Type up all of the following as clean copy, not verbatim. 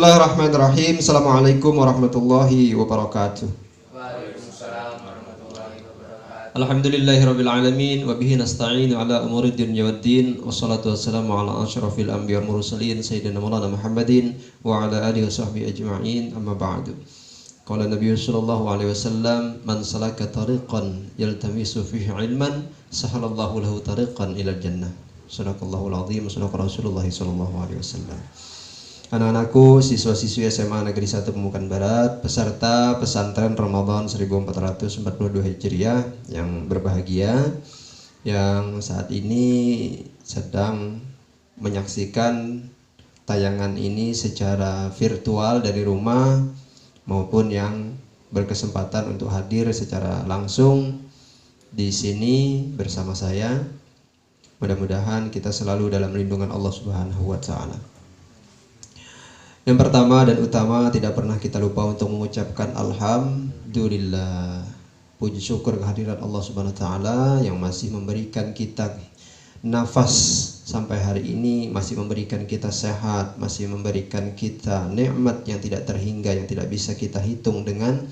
Bismillahirrahmanirrahim. Assalamualaikum warahmatullahi wabarakatuh. Waalaikumsalam warahmatullahi wabarakatuh. Alhamdulillahirabbil alamin wa bihi nasta'inu ala umuri dunya waddin. Wassalatu wassalamu ala asyrafil anbiya'i wal mursalin sayyidina Maulana Muhammadin wa ala alihi washabbihi ajma'in. Amma ba'du. Qala Nabi sallallahu alaihi wasallam, "Man salaka tariqan yaltamisu fihi ilman, sahalallahu lahu tariqan ila jannah." Sadaqallahul azim, sadaqa Rasulullah sallallahu alaihi wasallam. Anak-anakku, siswa-siswi SMA Negeri 1 Pemukan Barat, peserta pesantren Ramadan 1442 Hijriah yang berbahagia, yang saat ini sedang menyaksikan tayangan ini secara virtual dari rumah, maupun yang berkesempatan untuk hadir secara langsung di sini bersama saya. Mudah-mudahan kita selalu dalam lindungan Allah Subhanahu wa taala. Yang pertama dan utama, tidak pernah kita lupa untuk mengucapkan alhamdulillah. Puji syukur kehadirat Allah Subhanahu wa taala yang masih memberikan kita nafas sampai hari ini, masih memberikan kita sehat, masih memberikan kita nikmat yang tidak terhingga, yang tidak bisa kita hitung dengan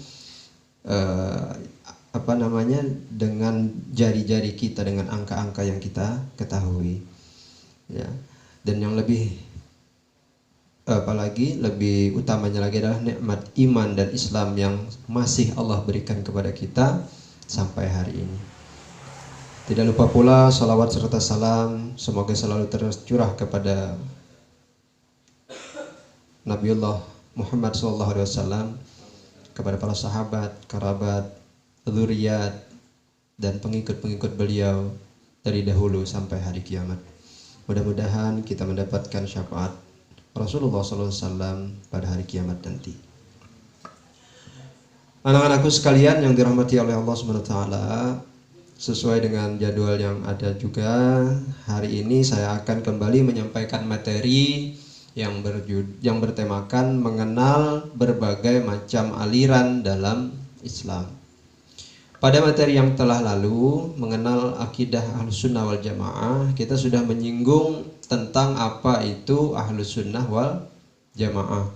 dengan jari-jari kita, dengan angka-angka yang kita ketahui. Ya. Dan yang lebih utamanya lagi adalah nikmat iman dan Islam yang masih Allah berikan kepada kita sampai hari ini. Tidak lupa pula salawat serta salam semoga selalu tercurah kepada Nabiullah Muhammad SAW, kepada para sahabat, kerabat, dzurriyyat dan pengikut-pengikut beliau dari dahulu sampai hari kiamat. Mudah-mudahan kita mendapatkan syafaat Rasulullah SAW pada hari kiamat nanti. Anak-anakku sekalian yang dirahmati oleh Allah SWT, sesuai dengan jadwal yang ada juga, hari ini saya akan kembali menyampaikan materi yang bertemakan mengenal berbagai macam aliran dalam Islam. Pada materi yang telah lalu, mengenal akidah Ahlus Sunnah wal Jamaah, kita sudah menyinggung tentang apa itu Ahlus Sunnah wal Jamaah.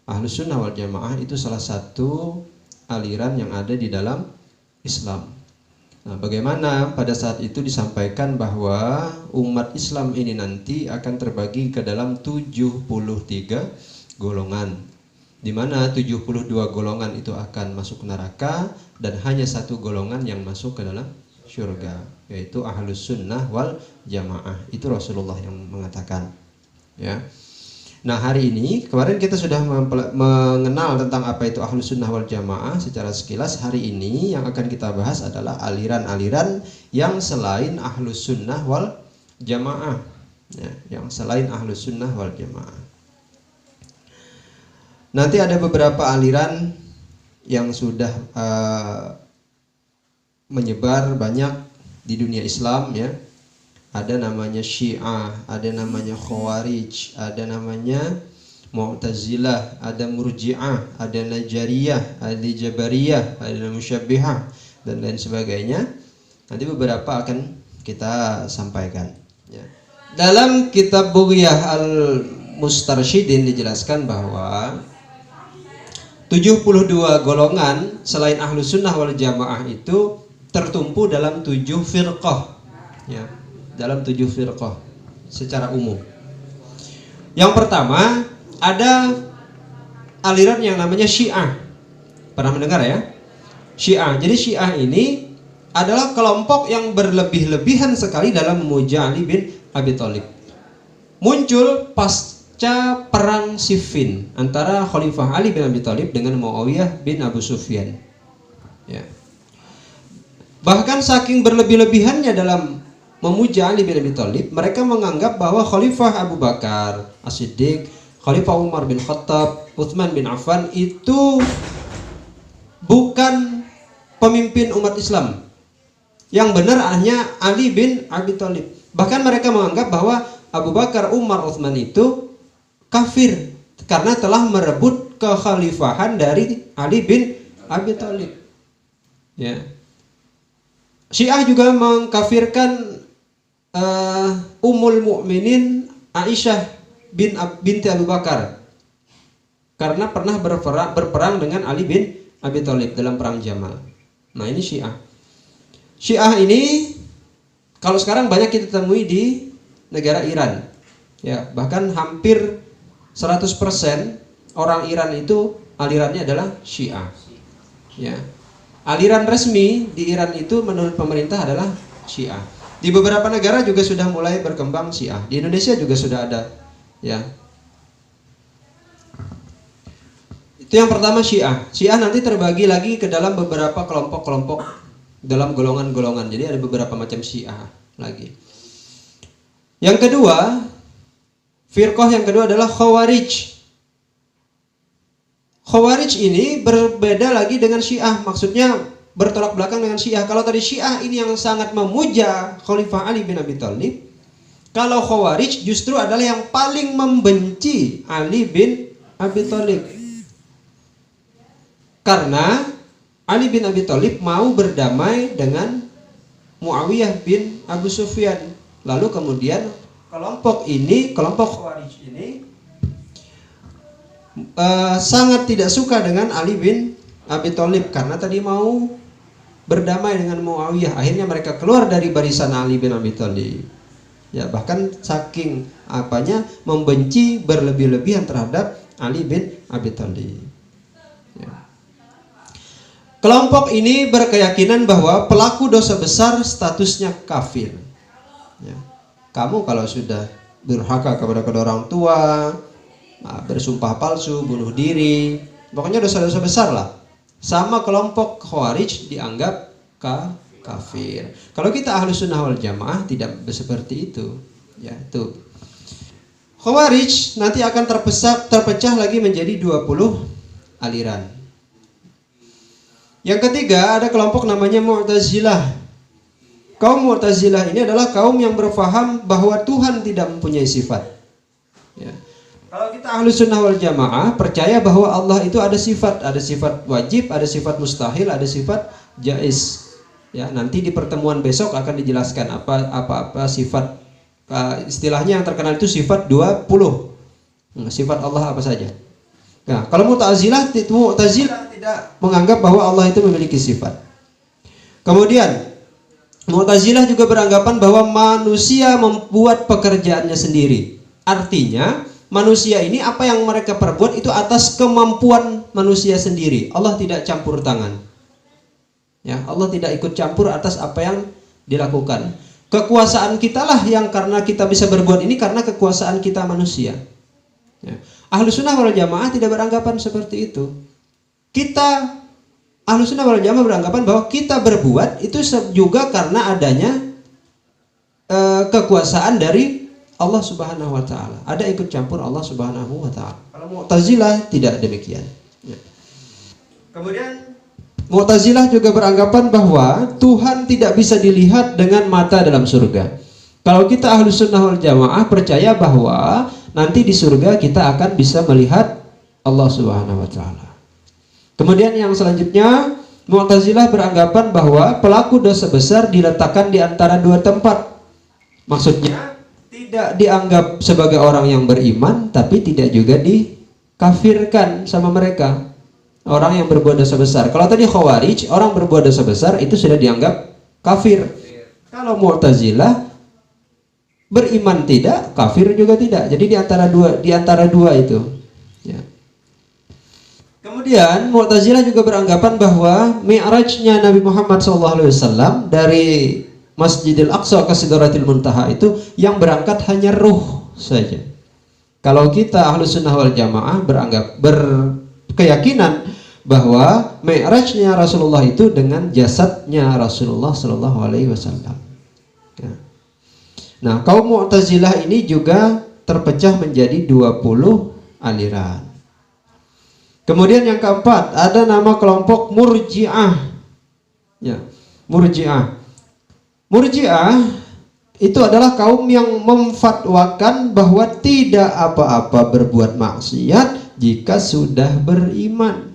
Ahlus Sunnah wal Jamaah itu salah satu aliran yang ada di dalam Islam. Nah, bagaimana pada saat itu disampaikan bahwa umat Islam ini nanti akan terbagi ke dalam 73 golongan, di mana 72 golongan itu akan masuk neraka dan hanya satu golongan yang masuk ke dalam syurga, yaitu Ahlus Sunnah wal Jamaah. Itu Rasulullah yang mengatakan, ya. Nah, hari ini kemarin kita sudah mengenal tentang apa itu Ahlus Sunnah wal Jamaah secara sekilas. Hari ini yang akan kita bahas adalah aliran-aliran yang selain Ahlus Sunnah wal Jamaah, ya, yang selain Ahlus Sunnah wal Jamaah. Nanti ada beberapa aliran yang sudah menyebar banyak di dunia Islam, ya. Ada namanya Syiah, ada namanya Khawarij, ada namanya Mu'tazilah, ada Murji'ah, ada Najariyah, ada Jabariyah, ada Musyabbihah dan lain sebagainya. Nanti beberapa akan kita sampaikan, ya. Dalam kitab Bughyah Al-Mustarsyidin dijelaskan bahwa 72 golongan selain Ahlus Sunnah wal Jamaah itu tertumpu dalam 7 firqah, ya, dalam 7 firqah secara umum. Yang pertama ada aliran yang namanya Syiah. Pernah mendengar, ya? Syiah. Jadi Syiah ini adalah kelompok yang berlebih-lebihan sekali dalam memuja Ali bin Abi Thalib. Muncul pasca perang Siffin antara Khalifah Ali bin Abi Thalib dengan Muawiyah bin Abu Sufyan, ya. Bahkan saking berlebih-lebihannya dalam memuja Ali bin Abi Thalib, mereka menganggap bahwa Khalifah Abu Bakar As-Siddiq, Khalifah Umar bin Khattab, Utsman bin Affan itu bukan pemimpin umat Islam. Yang benar hanya Ali bin Abi Thalib. Bahkan mereka menganggap bahwa Abu Bakar, Umar, Utsman itu kafir karena telah merebut kekhalifahan dari Ali bin Abi Thalib, ya. Syiah juga mengkafirkan Ummul Mukminin Aisyah binti Abu Bakar, karena pernah berperang dengan Ali bin Abi Thalib dalam perang Jamal. Nah, ini Syiah. Syiah ini kalau sekarang banyak kita temui di negara Iran. Ya, bahkan hampir 100% orang Iran itu alirannya adalah Syiah. Ya. Aliran resmi di Iran itu menurut pemerintah adalah Syiah. Di beberapa negara juga sudah mulai berkembang Syiah. Di Indonesia juga sudah ada. Ya. Itu yang pertama Syiah. Syiah nanti terbagi lagi ke dalam beberapa kelompok-kelompok dalam golongan-golongan. Jadi ada beberapa macam Syiah lagi. Yang kedua, firqah yang kedua adalah Khawarij. Khawarij ini berbeda lagi dengan Syiah, maksudnya bertolak belakang dengan Syiah. Kalau tadi Syiah ini yang sangat memuja Khalifah Ali bin Abi Thalib, kalau Khawarij justru adalah yang paling membenci Ali bin Abi Thalib. Karena Ali bin Abi Thalib mau berdamai dengan Muawiyah bin Abu Sufyan. Lalu kemudian kelompok Khawarij ini sangat tidak suka dengan Ali bin Abi Thalib karena tadi mau berdamai dengan Muawiyah. Akhirnya mereka keluar dari barisan Ali bin Abi Thalib. Ya, bahkan saking membenci berlebih-lebihan terhadap Ali bin Abi Thalib. Ya. Kelompok ini berkeyakinan bahwa pelaku dosa besar statusnya kafir. Ya. Kamu kalau sudah durhaka kepada kedua orang tua, bersumpah palsu, bunuh diri, pokoknya dosa-dosa besar lah. Sama kelompok Khawarij dianggap kafir. Kalau kita Ahlus Sunnah wal Jamaah tidak seperti itu. Ya, itu. Khawarij nanti akan terpecah lagi menjadi 20 aliran. Yang ketiga ada kelompok namanya Mu'tazilah. Kaum Mu'tazilah ini adalah kaum yang berfaham bahwa Tuhan tidak mempunyai sifat. Ya. Kalau kita Ahlus Sunnah wal Jamaah percaya bahwa Allah itu ada sifat wajib, ada sifat mustahil, ada sifat jaiz. Ya, nanti di pertemuan besok akan dijelaskan apa sifat, istilahnya yang terkenal itu sifat 20. Sifat Allah apa saja. Nah, kalau Mu'tazilah tidak menganggap bahwa Allah itu memiliki sifat. Kemudian Mu'tazilah juga beranggapan bahwa manusia membuat pekerjaannya sendiri. Artinya manusia ini apa yang mereka perbuat itu atas kemampuan manusia sendiri. Allah tidak campur tangan. Ya, Allah tidak ikut campur atas apa yang dilakukan. Kekuasaan kitalah yang karena kita bisa berbuat ini karena kekuasaan kita manusia. Ya. Ahlus Sunnah wal Jamaah tidak beranggapan seperti itu. Kita Ahlus Sunnah wal Jamaah beranggapan bahwa kita berbuat itu juga karena adanya kekuasaan dari Allah Subhanahu wa taala. Ada ikut campur Allah Subhanahu wa taala. Kalau Mu'tazilah tidak demikian. Ya. Kemudian Mu'tazilah juga beranggapan bahwa Tuhan tidak bisa dilihat dengan mata dalam surga. Kalau kita Ahlus Sunnah wal Jamaah percaya bahwa nanti di surga kita akan bisa melihat Allah Subhanahu wa taala. Kemudian yang selanjutnya Mu'tazilah beranggapan bahwa pelaku dosa besar diletakkan di antara dua tempat. Maksudnya tidak dianggap sebagai orang yang beriman, tapi tidak juga dikafirkan sama mereka. Orang yang berbuat dosa besar. Kalau tadi Khawarij, orang berbuat dosa besar itu sudah dianggap kafir. Kalau Mu'tazilah beriman tidak, kafir juga tidak. Jadi di antara dua itu. Ya. Kemudian Mu'tazilah juga beranggapan bahwa mi'rajnya Nabi Muhammad SAW dari Masjidil Aqsa ke Sidratil Muntaha itu yang berangkat hanya ruh saja. Kalau kita Ahlus Sunnah wal Jamaah berkeyakinan bahwa mi'rajnya Rasulullah itu dengan jasadnya Rasulullah Sallallahu Alaihi Wasallam. Ya. Nah, kaum Mu'tazilah ini juga terpecah menjadi 20 aliran. Kemudian yang keempat ada nama kelompok Murji'ah. Ya, Murji'ah. Murji'ah itu adalah kaum yang memfatwakan bahwa tidak apa-apa berbuat maksiat jika sudah beriman.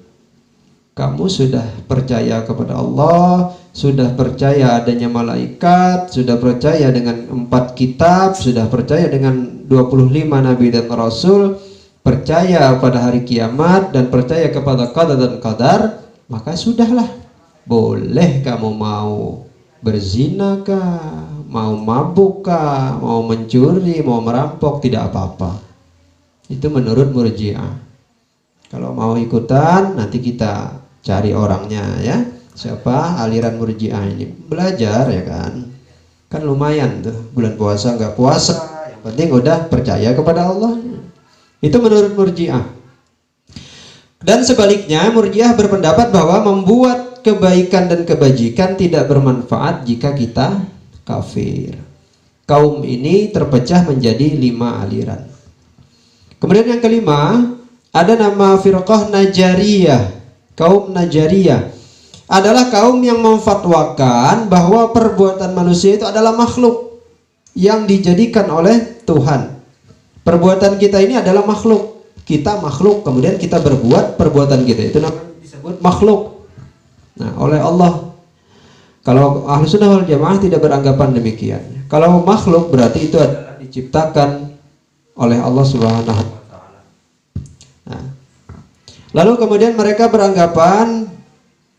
Kamu sudah percaya kepada Allah, sudah percaya adanya malaikat, sudah percaya dengan 4 kitab, sudah percaya dengan 25 nabi dan rasul, percaya pada hari kiamat dan percaya kepada qada dan qadar, maka sudahlah. Boleh kamu mau berzina kah, mau mabuk kah, mau mencuri, mau merampok, tidak apa-apa. Itu menurut Murji'ah. Kalau mau ikutan, nanti kita cari orangnya ya. Siapa aliran Murji'ah ini? Belajar ya kan. Kan lumayan tuh, bulan puasa nggak puasa, yang penting udah percaya kepada Allah. Itu menurut Murji'ah. Dan sebaliknya, Murji'ah berpendapat bahwa membuat kebaikan dan kebajikan tidak bermanfaat jika kita kafir. Kaum ini terpecah menjadi 5 aliran. Kemudian yang kelima, ada nama firqah Najariyah. Kaum Najariyah adalah kaum yang memfatwakan bahwa perbuatan manusia itu adalah makhluk yang dijadikan oleh Tuhan. Perbuatan kita ini adalah makhluk. Kita makhluk, kemudian kita berbuat perbuatan kita itu namanya disebut makhluk. Nah, oleh Allah. Kalau Ahlussunnah wal Jamaah tidak beranggapan demikian. Kalau makhluk berarti itu adalah diciptakan oleh Allah Subhanahu wa taala. Nah, lalu kemudian mereka beranggapan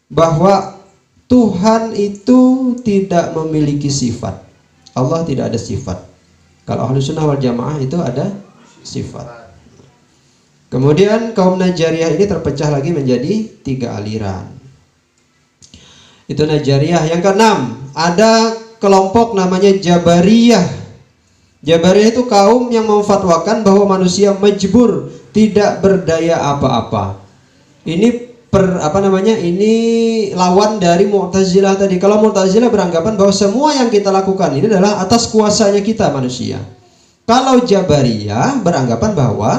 bahwa Tuhan itu tidak memiliki sifat. Allah tidak ada sifat. Kalau Ahlussunnah wal Jamaah itu ada sifat. Kemudian kaum Najariyah ini terpecah lagi menjadi 3 aliran. Itu Najariyah. Yang keenam, ada kelompok namanya Jabariyah. Jabariyah itu kaum yang memfatwakan bahwa manusia majbur, tidak berdaya apa-apa. Ini ini lawan dari Mu'tazilah tadi. Kalau Mu'tazilah beranggapan bahwa semua yang kita lakukan ini adalah atas kuasanya kita manusia. Kalau Jabariyah beranggapan bahwa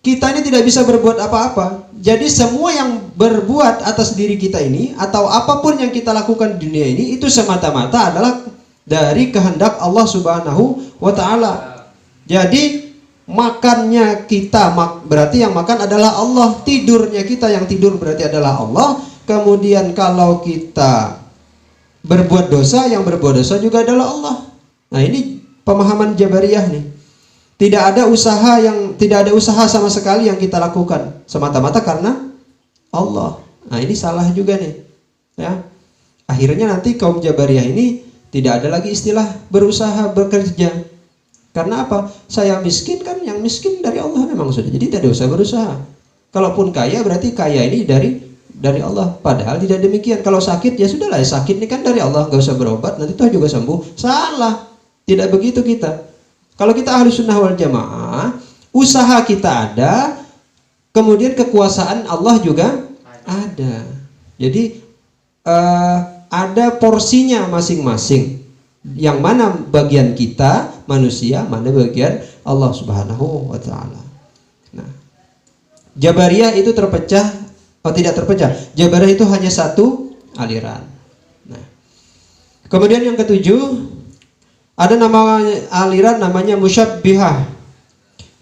kita ini tidak bisa berbuat apa-apa. Jadi semua yang berbuat atas diri kita ini atau apapun yang kita lakukan di dunia ini itu semata-mata adalah dari kehendak Allah Subhanahu wa taala. Jadi makannya kita berarti yang makan adalah Allah, tidurnya kita yang tidur berarti adalah Allah. Kemudian kalau kita berbuat dosa, yang berbuat dosa juga adalah Allah. Nah, ini pemahaman Jabariyah nih. Tidak ada usaha sama sekali yang kita lakukan, semata-mata karena Allah. Nah, ini salah juga nih. Ya. Akhirnya nanti kaum Jabariyah ini tidak ada lagi istilah berusaha bekerja. Karena apa? Saya miskin kan, yang miskin dari Allah memang sudah. Jadi tidak usah berusaha. Kalaupun kaya berarti kaya ini dari Allah. Padahal tidak demikian. Kalau sakit ya sudahlah, sakit ini kan dari Allah, nggak usah berobat, nanti toh juga sembuh. Salah. Tidak begitu kita. Kalau kita Ahlussunnah wal Jamaah, usaha kita ada, kemudian kekuasaan Allah juga ada. Jadi ada porsinya masing-masing. Yang mana bagian kita manusia, mana bagian Allah Subhanahu wa taala. Nah, Jabariyah itu terpecah atau tidak terpecah? Jabariyah itu hanya satu aliran. Nah, kemudian yang ketujuh, ada nama aliran namanya Musyabbihah.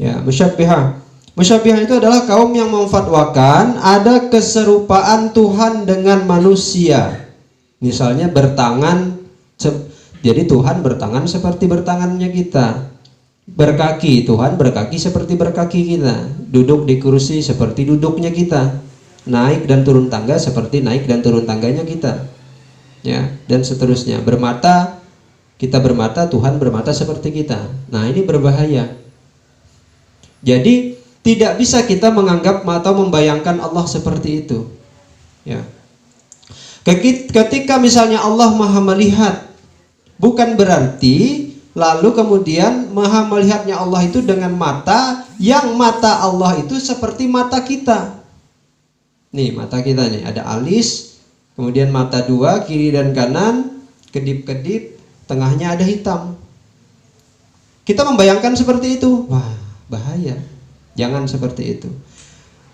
Ya, Musyabbihah. Musyabbihah itu adalah kaum yang memfatwakan ada keserupaan Tuhan dengan manusia. Misalnya bertangan, jadi Tuhan bertangan seperti bertangannya kita. Berkaki, Tuhan berkaki seperti berkaki kita. Duduk di kursi seperti duduknya kita. Naik dan turun tangga seperti naik dan turun tangganya kita. Ya, dan seterusnya. Bermata, kita bermata, Tuhan bermata seperti kita. Nah, ini berbahaya. Jadi tidak bisa kita menganggap atau membayangkan Allah seperti itu. Ya. Ketika misalnya Allah Maha melihat, bukan berarti lalu kemudian Maha melihatnya Allah itu dengan mata yang mata Allah itu seperti mata kita. Nih mata kita nih, ada alis, kemudian mata dua, kiri dan kanan, kedip-kedip, tengahnya ada hitam. Kita membayangkan seperti itu, wah bahaya. Jangan seperti itu.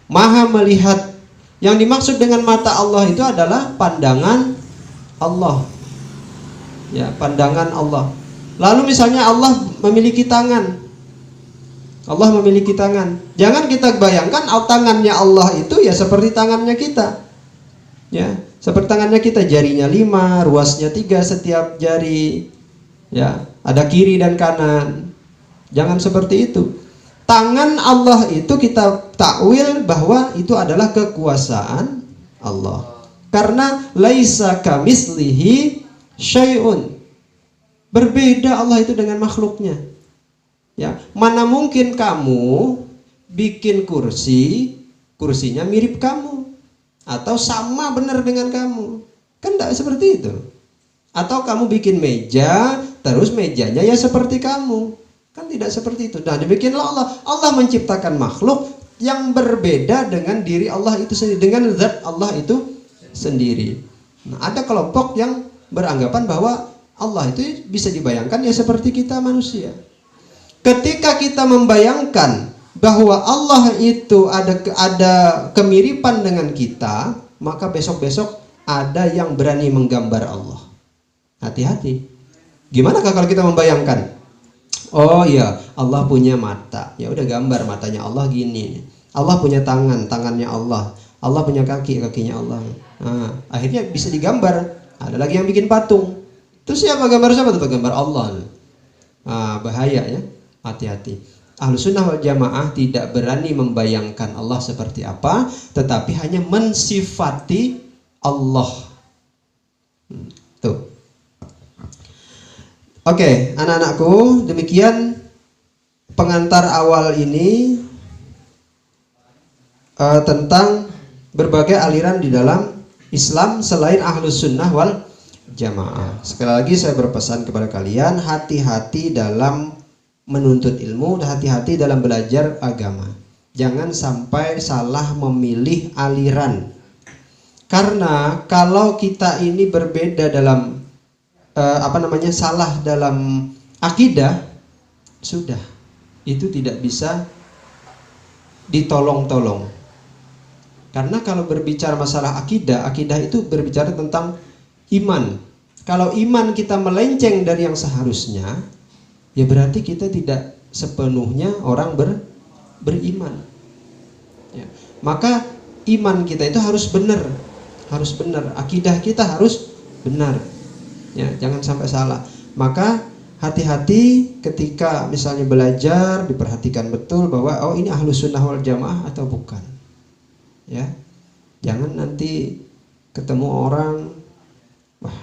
Maha melihat, yang dimaksud dengan mata Allah itu adalah pandangan Allah. Ya, pandangan Allah. Lalu misalnya Allah memiliki tangan. Allah memiliki tangan. Jangan kita bayangkan tangannya Allah itu ya seperti tangannya kita. Ya, seperti tangannya kita, jarinya 5, ruasnya 3 setiap jari. Ya, ada kiri dan kanan. Jangan seperti itu. Tangan Allah itu kita takwil bahwa itu adalah kekuasaan Allah. Karena laisa kamitslihi syai'un. Berbeda Allah itu dengan makhluknya. Ya, mana mungkin kamu bikin kursi, kursinya mirip kamu atau sama benar dengan kamu. Kan tidak seperti itu. Atau kamu bikin meja, terus mejanya ya seperti kamu. Kan tidak seperti itu. Nah, demikianlah Allah. Allah menciptakan makhluk yang berbeda dengan diri Allah itu sendiri, dengan zat Allah itu sendiri. Nah, ada kelompok yang beranggapan bahwa Allah itu bisa dibayangkan ya seperti kita manusia. Ketika kita membayangkan bahwa Allah itu ada kemiripan dengan kita, maka besok-besok ada yang berani menggambar Allah. Hati-hati. Gimana kalau kita membayangkan? Oh iya, Allah punya mata. Ya udah gambar matanya Allah gini. Allah punya tangan, tangannya Allah. Allah punya kaki, kakinya Allah. Nah, akhirnya bisa digambar. Ada lagi yang bikin patung. Terus siapa gambar siapa? Tetap gambar Allah. Nah, bahaya ya. Hati-hati. Ahlussunnah wal Jamaah tidak berani membayangkan Allah seperti apa, tetapi hanya mensifati Allah. Tuh. Oke, anak-anakku, demikian pengantar awal ini tentang berbagai aliran di dalam Islam selain Ahlussunnah wal Jamaah. Sekali lagi saya berpesan kepada kalian, hati-hati dalam menuntut ilmu, hati-hati dalam belajar agama. Jangan sampai salah memilih aliran. Karena kalau kita ini berbeda dalam salah dalam akidah, sudah itu tidak bisa ditolong-tolong. Karena kalau berbicara masalah akidah, akidah itu berbicara tentang iman. Kalau iman kita melenceng dari yang seharusnya, ya berarti kita tidak sepenuhnya orang beriman. Ya. Maka iman kita itu harus benar, akidah kita harus benar. Ya, jangan sampai salah. Maka hati-hati ketika misalnya belajar, diperhatikan betul bahwa oh ini Ahlussunnah wal Jamaah atau bukan. Ya, jangan nanti ketemu orang, wah,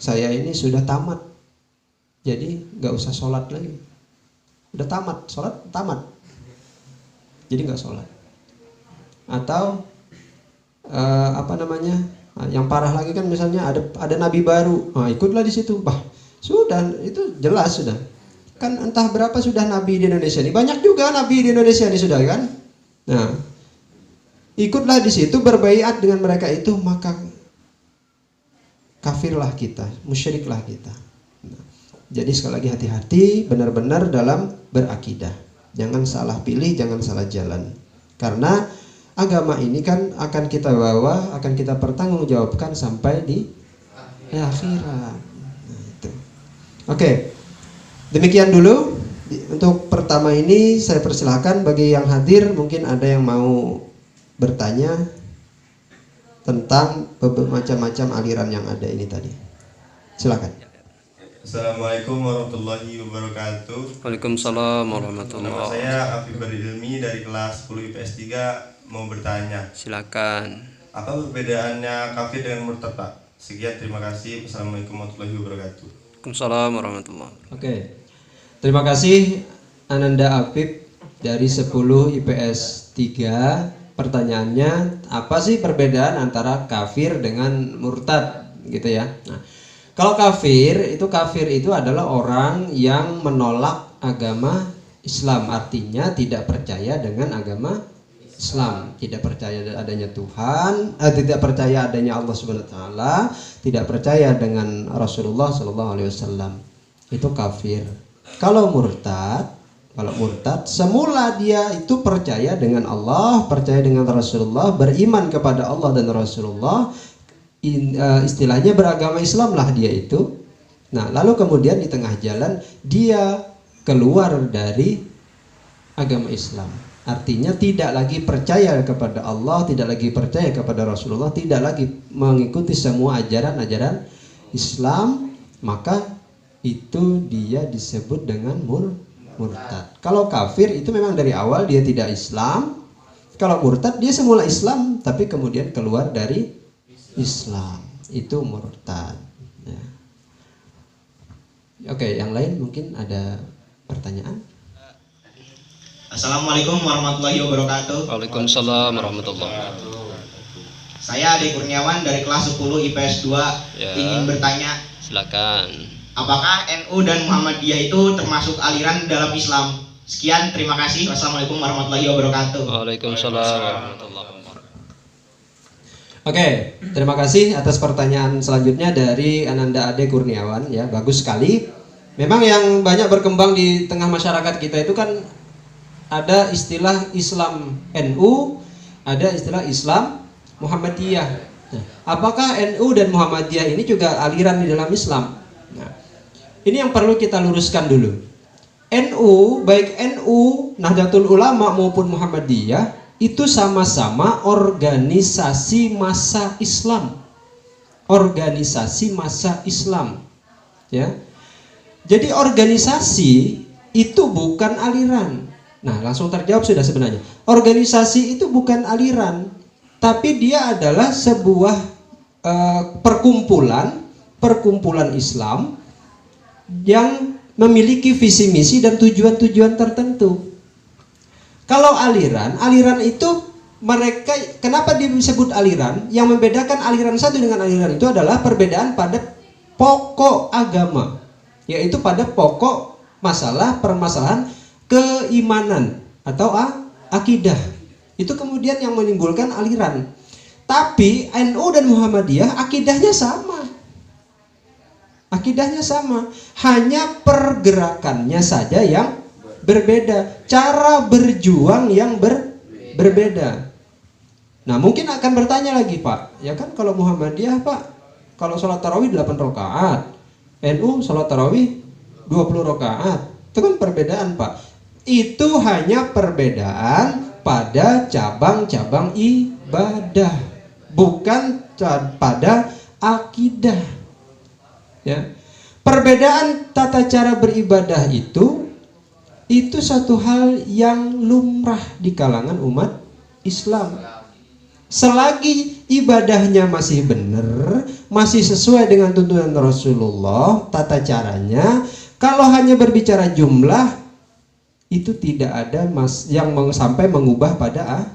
saya ini sudah tamat. Jadi nggak usah sholat lagi. Udah tamat, sholat tamat. Jadi nggak sholat. Atau yang parah lagi kan misalnya ada nabi baru, nah, ikutlah di situ. Bah, sudah itu jelas sudah. Kan entah berapa sudah nabi di Indonesia ini. Banyak juga nabi di Indonesia ini sudah kan. Nah, ikutlah di situ, berbaiat dengan mereka itu, maka kafirlah kita, musyriklah kita. Jadi sekali lagi hati-hati benar-benar dalam berakidah. Jangan salah pilih, jangan salah jalan. Karena agama ini kan akan kita bawa, akan kita pertanggungjawabkan sampai di akhirat. Nah, itu. Oke. Demikian dulu untuk pertama ini, saya persilahkan bagi yang hadir mungkin ada yang mau bertanya tentang macam-macam aliran yang ada ini tadi. Silakan. Assalamualaikum warahmatullahi wabarakatuh. Waalaikumsalam warahmatullahi Nama wabarakatuh. saya Afif Ilmi dari kelas 10 IPS 3, mau bertanya. Silakan. Apa perbedaannya kafir dengan murtad, Pak? Sekian, terima kasih. Assalamualaikum warahmatullahi wabarakatuh. Waalaikumsalam warahmatullahi wabarakatuh. Oke. Terima kasih Ananda Afif dari 10 IPS 3. Pertanyaannya, apa sih perbedaan antara kafir dengan murtad gitu ya? Nah, kalau kafir itu adalah orang yang menolak agama Islam, artinya tidak percaya dengan agama Islam, tidak percaya adanya Tuhan, tidak percaya adanya Allah Subhanahu wa taala, tidak percaya dengan Rasulullah sallallahu alaihi wasallam. Itu kafir. Kalau murtad semula dia itu percaya dengan Allah, percaya dengan Rasulullah, beriman kepada Allah dan Rasulullah, istilahnya beragama Islam lah dia itu. Nah, lalu kemudian di tengah jalan dia keluar dari agama Islam. Artinya tidak lagi percaya kepada Allah, tidak lagi percaya kepada Rasulullah, tidak lagi mengikuti semua ajaran-ajaran Islam, maka itu dia disebut dengan murtad. Kalau kafir itu memang dari awal dia tidak Islam. Kalau murtad dia semula Islam tapi kemudian keluar dari Islam. Itu murtad. Ya. Oke, yang lain mungkin ada pertanyaan? Assalamualaikum warahmatullahi wabarakatuh. Waalaikumsalam warahmatullahi wabarakatuh. Saya Ade Kurniawan dari kelas 10 IPS 2 Ya. ingin bertanya, Silakan. apakah NU dan Muhammadiyah itu termasuk aliran dalam Islam? Sekian, terima kasih. Wassalamualaikum warahmatullahi wabarakatuh. Waalaikumsalam warahmatullahi wabarakatuh. Oke, terima kasih atas pertanyaan selanjutnya dari Ananda Ade Kurniawan ya, bagus sekali. Memang yang banyak berkembang di tengah masyarakat kita itu kan ada istilah Islam NU, ada istilah Islam Muhammadiyah. Nah, apakah NU dan Muhammadiyah ini juga aliran di dalam Islam? Nah, ini yang perlu kita luruskan dulu. NU, baik NU, Nahdlatul Ulama maupun Muhammadiyah itu sama-sama organisasi massa Islam. Organisasi massa Islam. Ya. Jadi organisasi itu bukan aliran. Nah, langsung terjawab sudah sebenarnya. Organisasi itu bukan aliran, tapi dia adalah sebuah perkumpulan Islam yang memiliki visi misi dan tujuan-tujuan tertentu. Kalau aliran itu mereka, kenapa disebut aliran? Yang membedakan aliran satu dengan aliran itu adalah perbedaan pada pokok agama, yaitu pada pokok permasalahan keimanan atau akidah. Itu kemudian yang menimbulkan aliran. Tapi NU dan Muhammadiyah akidahnya sama. Akidahnya sama, hanya pergerakannya saja yang berbeda, cara berjuang yang berbeda. Nah, mungkin akan bertanya lagi, Pak, ya kan kalau Muhammadiyah, Pak, kalau sholat tarawih 8 rakaat, NU sholat tarawih 20 rakaat. Itu kan perbedaan, Pak. Itu hanya perbedaan pada cabang-cabang ibadah, bukan pada akidah. Ya. Perbedaan tata cara beribadah itu satu hal yang lumrah di kalangan umat Islam. Selagi ibadahnya masih benar, masih sesuai dengan tuntunan Rasulullah, tata caranya, kalau hanya berbicara jumlah, itu tidak ada yang sampai mengubah pada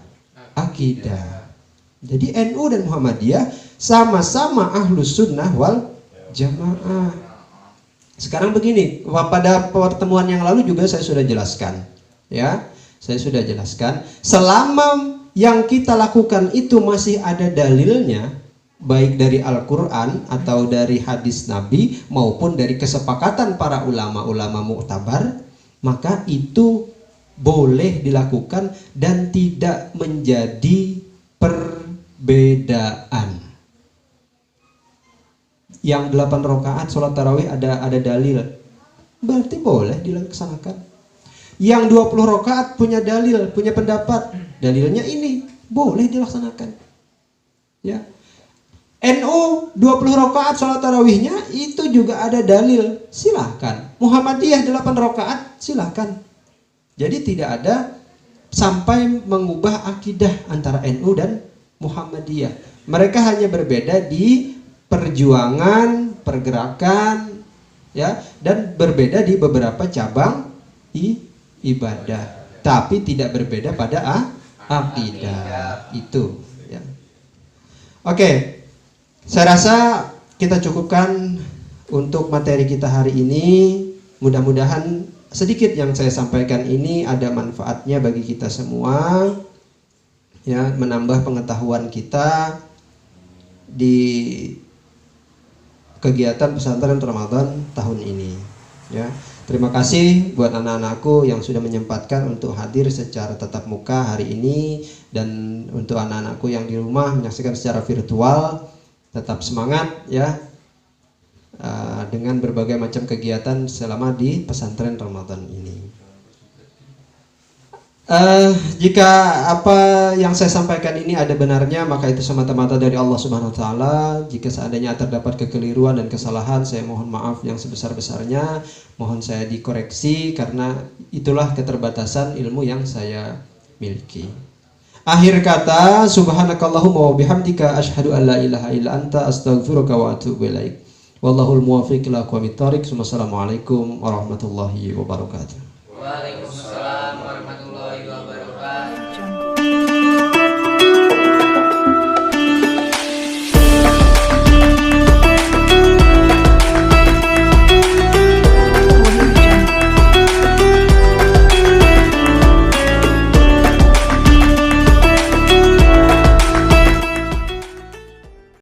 akidah. Jadi NU dan Muhammadiyah sama-sama ahlus sunnah wal jamaah. Sekarang begini, pada pertemuan yang lalu juga saya sudah jelaskan, ya, saya sudah jelaskan. Selama yang kita lakukan itu masih ada dalilnya, baik dari Al-Quran atau dari hadis Nabi maupun dari kesepakatan para ulama-ulama muktabar, maka itu boleh dilakukan dan tidak menjadi perbedaan. Yang 8 rakaat sholat tarawih ada dalil, berarti boleh dilaksanakan. Yang 20 rakaat punya dalil, punya pendapat, dalilnya ini, boleh dilaksanakan. Ya. NU 20 rakaat sholat tarawihnya itu juga ada dalil, silahkan. Muhammadiyah 8 rakaat, silahkan. Jadi tidak ada sampai mengubah akidah antara NU dan Muhammadiyah. Mereka hanya berbeda di perjuangan, pergerakan, ya, dan berbeda di beberapa cabang ibadah, tapi tidak berbeda pada akidah itu. Ya. Oke, saya rasa kita cukupkan untuk materi kita hari ini. Mudah-mudahan sedikit yang saya sampaikan ini ada manfaatnya bagi kita semua, ya, menambah pengetahuan kita di kegiatan pesantren Ramadan tahun ini, ya. Terima kasih buat anak-anakku yang sudah menyempatkan untuk hadir secara tatap muka hari ini, dan untuk anak-anakku yang di rumah menyaksikan secara virtual, tetap semangat ya dengan berbagai macam kegiatan selama di pesantren Ramadan ini. Jika apa yang saya sampaikan ini ada benarnya, maka itu semata-mata dari Allah Subhanahu wa taala. Jika seandainya terdapat kekeliruan dan kesalahan, saya mohon maaf yang sebesar-besarnya. Mohon saya dikoreksi karena itulah keterbatasan ilmu yang saya miliki. Akhir kata, subhanakallahumma wa bihamdika asyhadu an la ilaha illa anta astaghfiruka wa atubu ilaik. Wallahul muwaffiq ila aqwamit thoriq. Wassalamualaikum warahmatullahi wabarakatuh.